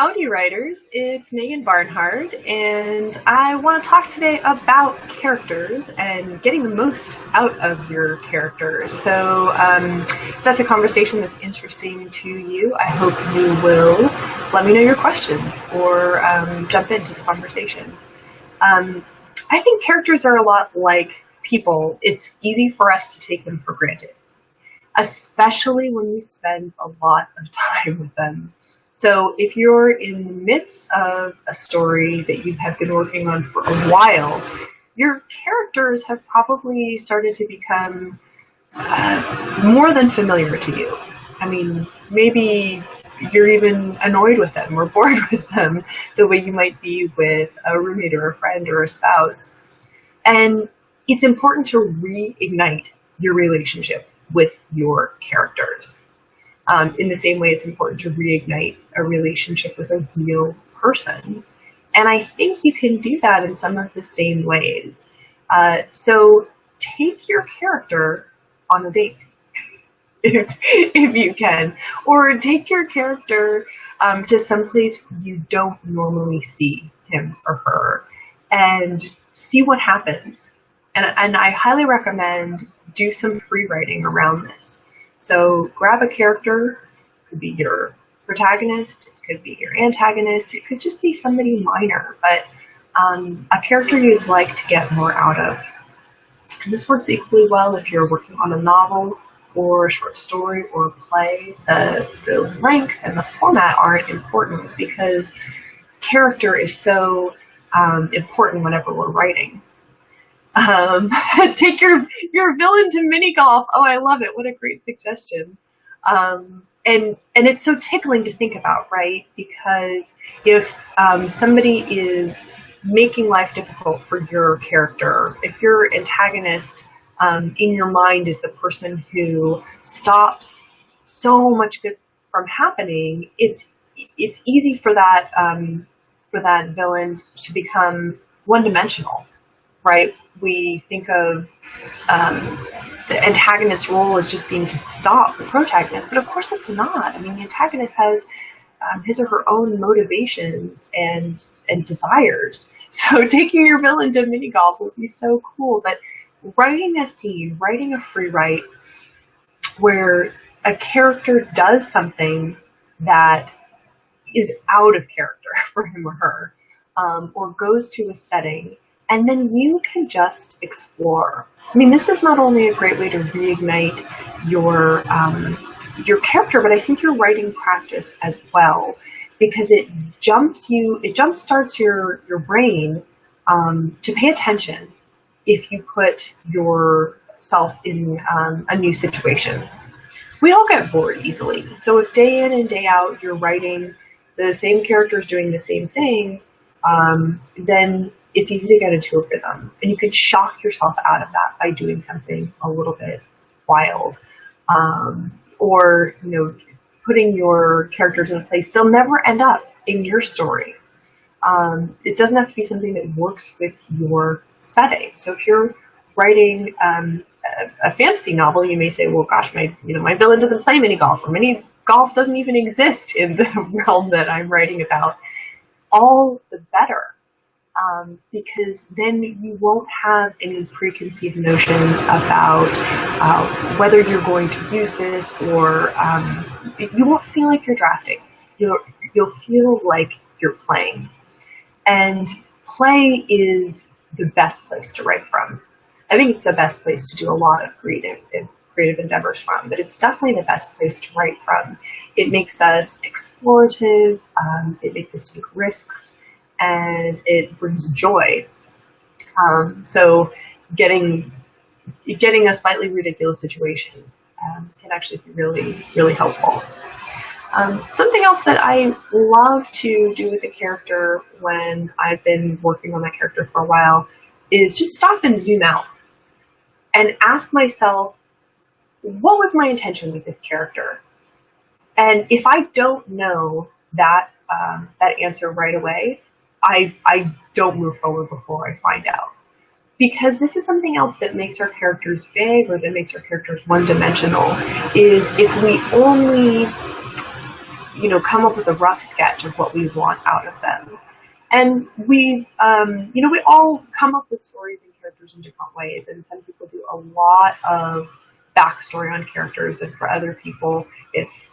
Howdy, writers. It's Megan Barnhart, and I want to talk today about characters and getting the most out of your characters. So, if that's a conversation that's interesting to you, I hope you will let me know your questions or jump into the conversation. I think characters are a lot like people. It's easy for us to take them for granted, especially when you spend a lot of time with them. So if you're in the midst of a story that you have been working on for a while, your characters have probably started to become more than familiar to you. I mean, maybe you're even annoyed with them or bored with them the way you might be with a roommate or a friend or a spouse. And it's important to reignite your relationship with your characters. In the same way, it's important to reignite a relationship with a real person. And I think you can do that in some of the same ways. So take your character on a date, if you can, or take your character to someplace you don't normally see him or her, and see what happens. And I highly recommend do some free writing around this. So grab a character, it could be your protagonist, it could be your antagonist, it could just be somebody minor, but a character you'd like to get more out of. And this works equally well if you're working on a novel or a short story or a play. The length and the format aren't important because character is so important whenever we're writing. Take your villain to mini golf. Oh, I love it. What a great suggestion. And it's so tickling to think about, right? Because if somebody is making life difficult for your character, if your antagonist in your mind is the person who stops so much good from happening, it's easy for that villain to become one-dimensional. Right? We think of the antagonist role as just being to stop the protagonist, but of course it's not. I mean, the antagonist has his or her own motivations and desires. So taking your villain to mini golf would be so cool. But writing a scene, writing a free write where a character does something that is out of character for him or her, or goes to a setting, and then you can just explore. I mean, this is not only a great way to reignite your character, but I think your writing practice as well, because it jumpstarts your brain to pay attention if you put yourself in a new situation. We all get bored easily, so if day in and day out you're writing the same characters doing the same things, then it's easy to get into a rhythm, and you can shock yourself out of that by doing something a little bit wild, or putting your characters in a place they'll never end up in your story. It doesn't have to be something that works with your setting. So if you're writing a fantasy novel, you may say, well, gosh, my villain doesn't play mini golf, or mini golf doesn't even exist in the realm that I'm writing about. All the better. Because then you won't have any preconceived notions about whether you're going to use this, or you won't feel like you're drafting. You'll feel like you're playing. And play is the best place to write from. I think it's the best place to do a lot of creative endeavors from, but it's definitely the best place to write from. It makes us explorative, it makes us take risks, and it brings joy. So getting a slightly ridiculous situation can actually be really, really helpful. Something else that I love to do with a character when I've been working on that character for a while is just stop and zoom out and ask myself, what was my intention with this character? And if I don't know that answer right away, I don't move forward before I find out. Because this is something else that makes our characters vague, or that makes our characters one-dimensional, is if we only come up with a rough sketch of what we want out of them. And we all come up with stories and characters in different ways. And some people do a lot of backstory on characters, and for other people, it's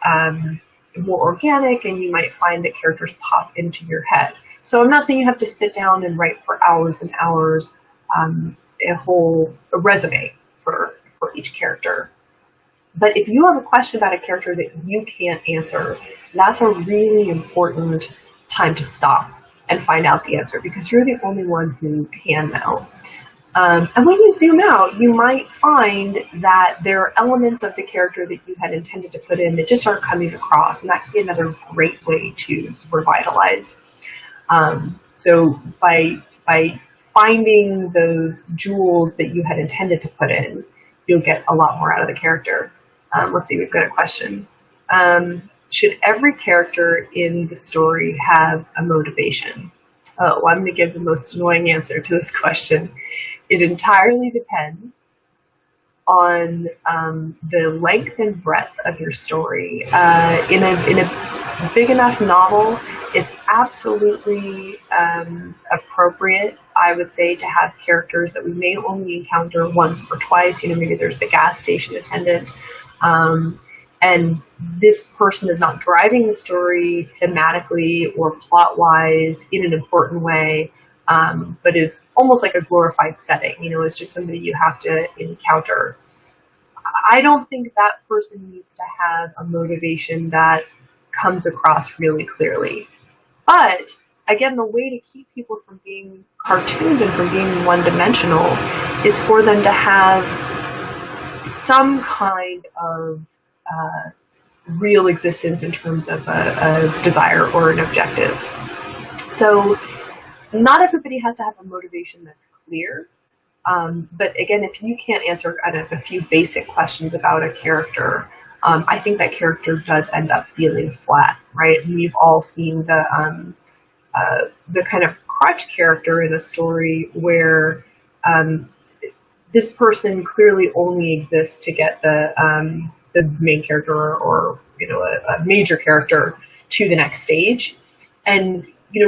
more organic, and you might find that characters pop into your head. So I'm not saying you have to sit down and write for hours and hours a resume for each character. But if you have a question about a character that you can't answer, that's a really important time to stop and find out the answer, because you're the only one who can know. And when you zoom out, you might find that there are elements of the character that you had intended to put in that just aren't coming across, and that can be another great way to revitalize. So by finding those jewels that you had intended to put in, you'll get a lot more out of the character. Let's see, we've got a question. Should every character in the story have a motivation? Oh, well, I'm going to give the most annoying answer to this question. It entirely depends on the length and breadth of your story. In a big enough novel, it's absolutely appropriate, I would say, to have characters that we may only encounter once or twice. Maybe there's the gas station attendant, and this person is not driving the story thematically or plot-wise in an important way, but is almost like a glorified setting. It's just somebody you have to encounter. I don't think that person needs to have a motivation that comes across really clearly. But, again, the way to keep people from being cartoons and from being one-dimensional is for them to have some kind of real existence in terms of a desire or an objective. So not everybody has to have a motivation that's clear. But again, if you can't answer kind of a few basic questions about a character, I think that character does end up feeling flat, right? And we've all seen the kind of crutch character in a story where this person clearly only exists to get the main character or a major character to the next stage, and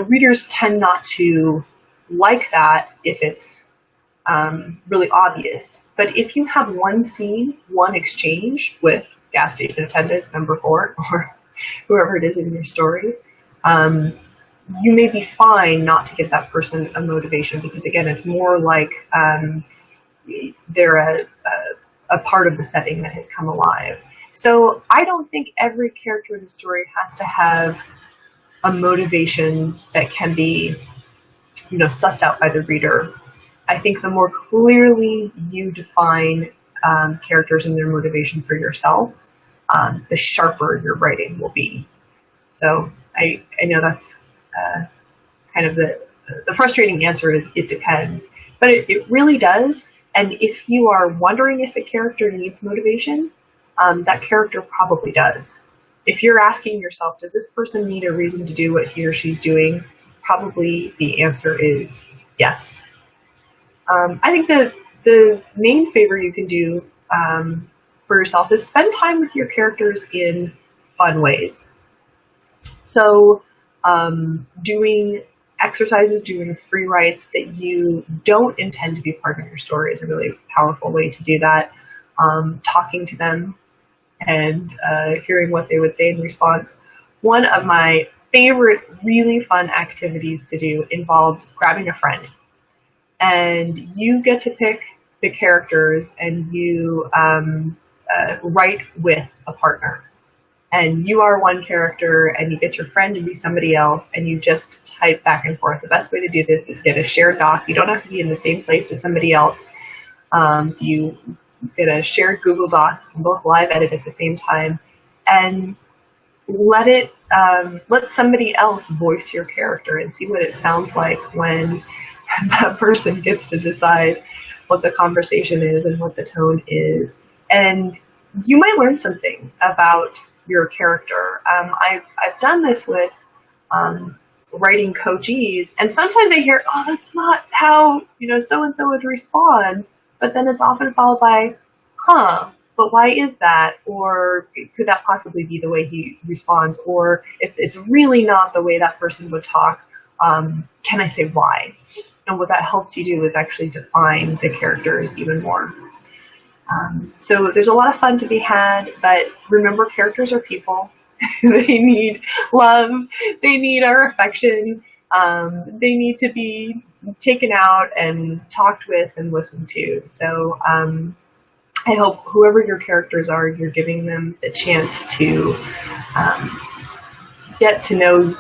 readers tend not to like that if it's really obvious. But if you have one scene, one exchange with gas station attendant number 4 or whoever it is in your story, you may be fine not to give that person a motivation, because again, it's more like they're a part of the setting that has come alive. So I don't think every character in the story has to have a motivation that can be, sussed out by the reader. I think the more clearly you define characters and their motivation for yourself, the sharper your writing will be. So I know that's kind of the frustrating answer is it depends, but it really does. And if you are wondering if a character needs motivation, that character probably does. If you're asking yourself, does this person need a reason to do what he or she's doing? Probably the answer is yes. I think the main favor you can do for yourself is spend time with your characters in fun ways. So doing exercises, doing free writes that you don't intend to be part of your story is a really powerful way to do that. Talking to them and hearing what they would say in response. One of my favorite really fun activities to do involves grabbing a friend. And you get to pick the characters and you write with a partner. And you are one character and you get your friend to be somebody else and you just type back and forth. The best way to do this is get a shared doc. You don't have to be in the same place as somebody else. You get a shared Google Doc. You can both live edit at the same time and let somebody else voice your character and see what it sounds like when that person gets to decide what the conversation is and what the tone is. And you might learn something about your character. I've done this with writing coachees, and sometimes I hear, oh, that's not how so-and-so would respond, but then it's often followed by, but why is that? Or could that possibly be the way he responds? Or if it's really not the way that person would talk, can I say why? And what that helps you do is actually define the characters even more. So there's a lot of fun to be had, but remember, characters are people. They need love. They need our affection. They need to be taken out and talked with and listened to. So I hope whoever your characters are, you're giving them a chance to get to know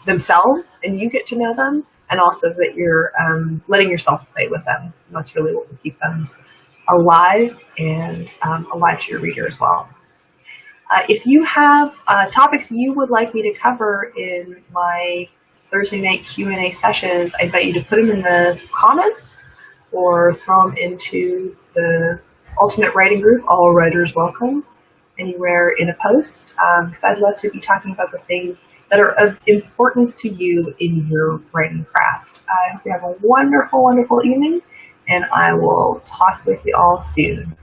themselves, and you get to know them, and also that you're letting yourself play with them. And that's really what will keep them alive and alive to your reader as well. If you have topics you would like me to cover in my Thursday night Q&A sessions, I invite you to put them in the comments or throw them into the Ultimate Writing Group, All Writers Welcome, anywhere in a post, because I'd love to be talking about the things that are of importance to you in your writing craft. I hope you have a wonderful, wonderful evening, and I will talk with you all soon.